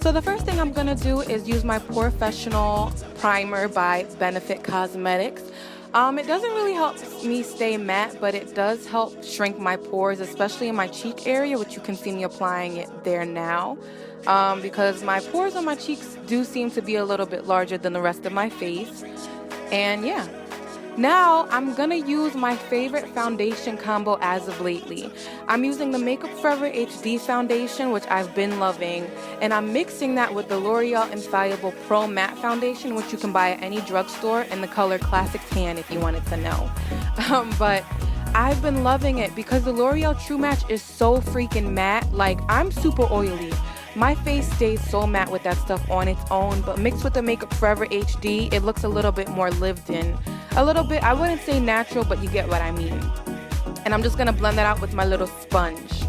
So the first thing I'm going to do is use my Porefessional primer by Benefit Cosmetics. It doesn't really help me stay matte, but it does help shrink my pores, especially in my cheek area, which you can see me applying it there now. Because my pores on my cheeks do seem to be a little bit larger than the rest of my face. And yeah. Now, I'm going to use my favorite foundation combo as of lately. I'm using the Makeup Forever HD foundation, which I've been loving, and I'm mixing that with the L'Oreal Infallible Pro Matte Foundation, which you can buy at any drugstore in the color Classic Tan if you wanted to know. But I've been loving it because the L'Oreal True Match is so freaking matte. Like, I'm super oily. My face stays so matte with that stuff on its own, but mixed with the Makeup Forever HD, it looks a little bit more lived in. A little bit, I wouldn't say natural, but you get what I mean. And I'm just going to blend that out with my little sponge.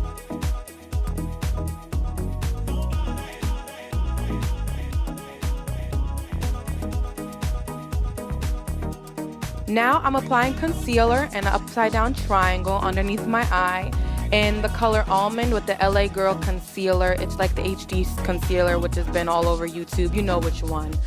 Now I'm applying concealer and an upside down triangle underneath my eye in the color Almond with the LA Girl concealer. It's like the HD concealer, which has been all over YouTube. You know which one.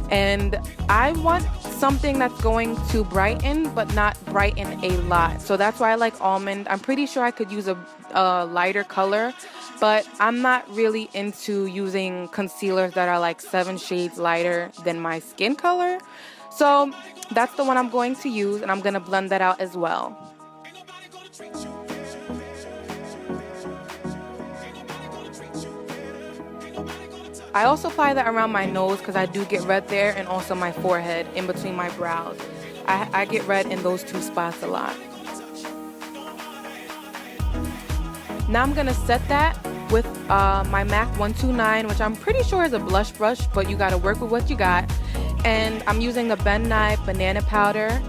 And I want something that's going to brighten, but not brighten a lot. So that's why I like Almond. I'm pretty sure I could use a lighter color, but I'm not really into using concealers that are like 7 shades lighter than my skin color. So that's the one I'm going to use, and I'm going to blend that out as well. I also apply that around my nose because I do get red there, and also my forehead in between my brows. I get red in those two spots a lot. Now I'm going to set that with my MAC 129, which I'm pretty sure is a blush brush, but you got to work with what you got. And I'm using the Ben Nye banana powder.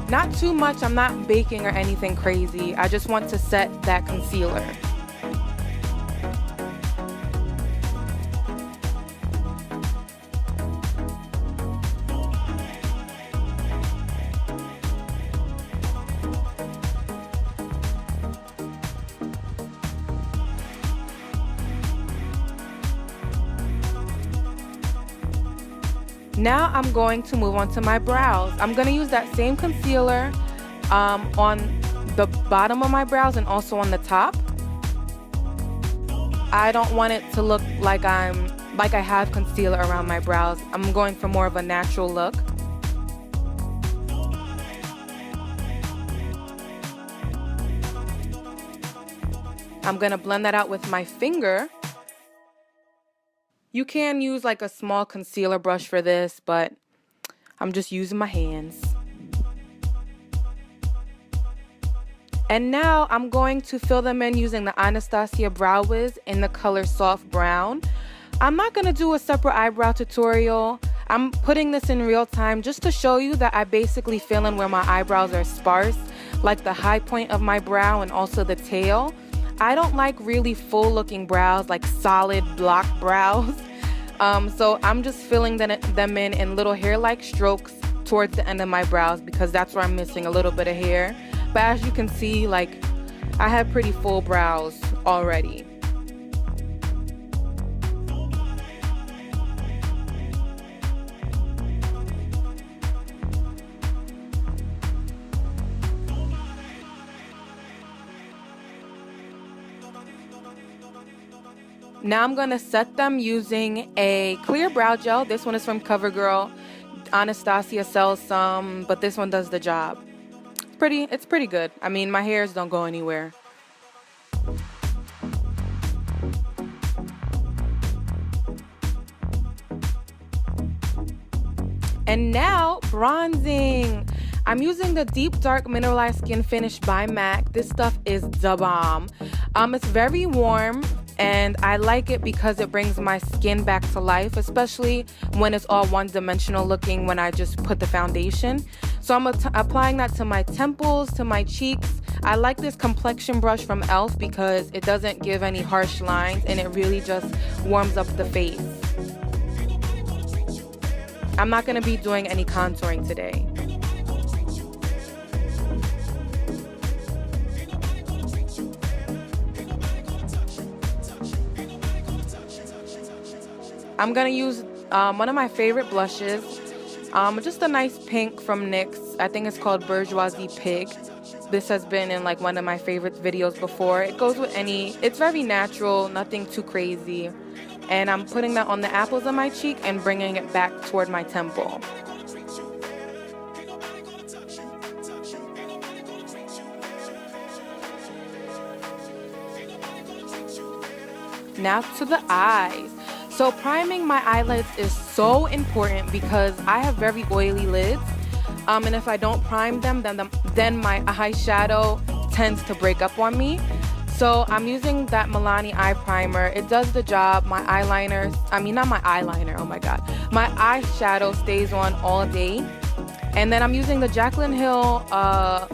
Not too much, I'm not baking or anything crazy. I just want to set that concealer. Now I'm going to move on to my brows. I'm going to use that same concealer on the bottom of my brows and also on the top. I don't want it to look like I have concealer around my brows. I'm going for more of a natural look. I'm going to blend that out with my finger. You can use like a small concealer brush for this, but I'm just using my hands. And now I'm going to fill them in using the Anastasia Brow Wiz in the color Soft Brown. I'm not going to do a separate eyebrow tutorial. I'm putting this in real time just to show you that I basically fill in where my eyebrows are sparse, like the high point of my brow and also the tail. I don't like really full looking brows, like solid block brows. So I'm just filling them in little hair-like strokes towards the end of my brows because that's where I'm missing a little bit of hair. But as you can see, like, I have pretty full brows already. Now I'm going to set them using a clear brow gel. This one is from Covergirl. Anastasia sells some, but this one does the job. It's pretty good. I mean, my hairs don't go anywhere. And now, bronzing. I'm using the Deep Dark Mineralized Skin Finish by MAC. This stuff is the bomb. It's very warm, and I like it because it brings my skin back to life, especially when it's all one-dimensional looking when I just put the foundation. So I'm applying that to my temples, to my cheeks. I like this complexion brush from e.l.f. because it doesn't give any harsh lines and it really just warms up the face. I'm not going to be doing any contouring today. I'm gonna use one of my favorite blushes, just a nice pink from NYX. I think it's called Bourgeoise Pig. This has been in like one of my favorite videos before. It goes with any, it's very natural, nothing too crazy. And I'm putting that on the apples of my cheek and bringing it back toward my temple. Now to the eyes. So priming my eyelids is so important because I have very oily lids. And if I don't prime them, then my eyeshadow tends to break up on me. So I'm using that Milani eye primer. It does the job. My eyeliner, not my eyeliner, oh my god. My eyeshadow stays on all day. And then I'm using the Jaclyn Hill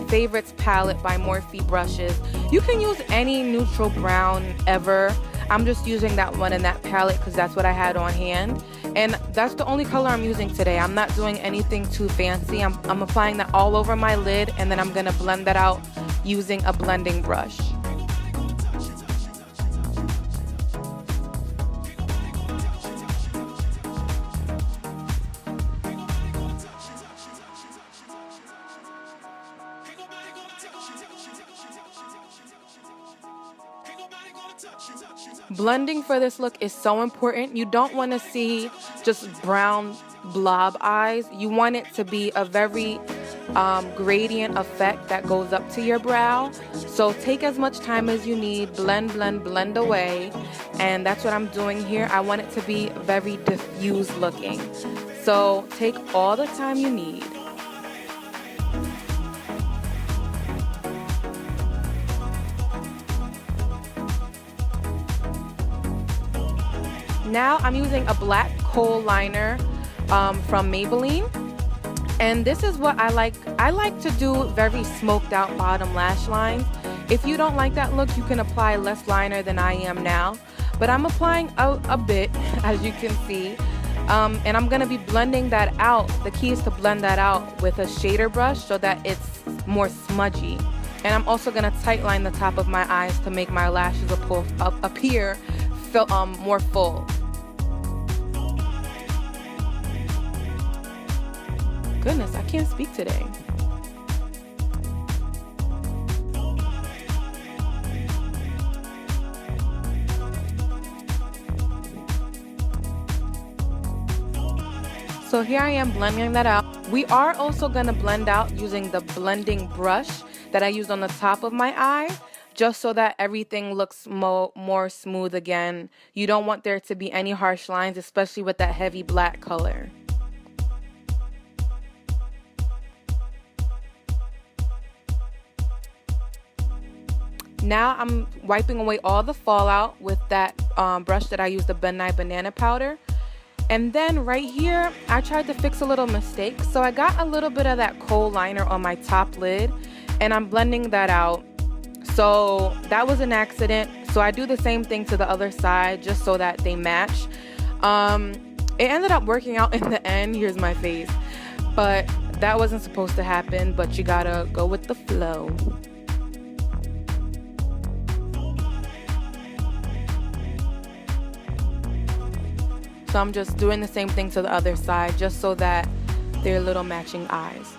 Favorites palette by Morphe brushes. You can use any neutral brown ever. I'm just using that one in that palette because that's what I had on hand. And that's the only color I'm using today. I'm not doing anything too fancy. I'm applying that all over my lid, and then I'm going to blend that out using a blending brush. Blending for this look is so important. You don't want to see just brown blob eyes. You want it to be a very gradient effect that goes up to your brow. So take as much time as you need, blend away. And that's what I'm doing here. I want it to be very diffused looking. So take all the time you need. Now I'm using a black kohl liner from Maybelline, and this is what I like. I like to do very smoked out bottom lash lines. If you don't like that look, you can apply less liner than I am now, but I'm applying a bit, as you can see, and I'm gonna be blending that out. The key is to blend that out with a shader brush so that it's more smudgy. And I'm also gonna tightline the top of my eyes to make my lashes appear more full. Goodness, I can't speak today. So here I am blending that out. We are also going to blend out using the blending brush that I used on the top of my eye, just so that everything looks more smooth again. You don't want there to be any harsh lines, especially with that heavy black color. Now I'm wiping away all the fallout with that brush that I used, the banana powder. And then right here, I tried to fix a little mistake. So I got a little bit of that kohl liner on my top lid, and I'm blending that out. So that was an accident. So I do the same thing to the other side just so that they match. It ended up working out in the end. Here's my face. But that wasn't supposed to happen, but you gotta go with the flow. So I'm just doing the same thing to the other side just so that they're little matching eyes.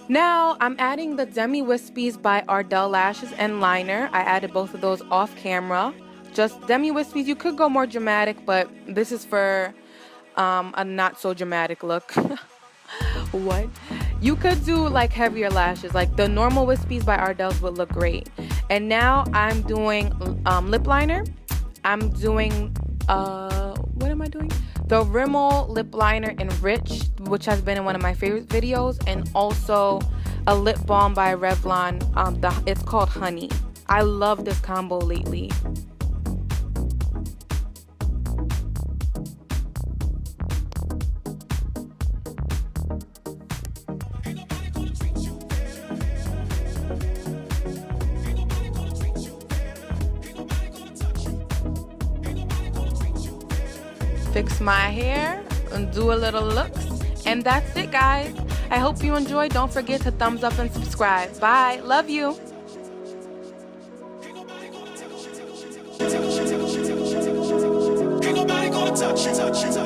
Now I'm adding the Demi Wispies by Ardell lashes and liner. I added both of those off camera. Just Demi Wispies. You could go more dramatic, but this is for a not so dramatic look. What? You could do like heavier lashes, like the normal Wispies by Ardell's would look great. And now I'm doing lip liner. I'm doing, what am I doing? The Rimmel lip liner in Rich, which has been in one of my favorite videos, and also a lip balm by Revlon. It's called Honey. I love this combo lately. Fix my hair and do a little looks, and that's it, guys. I hope you enjoyed. Don't forget to thumbs up and subscribe. Bye. Love you. touch you, touch you, touch you.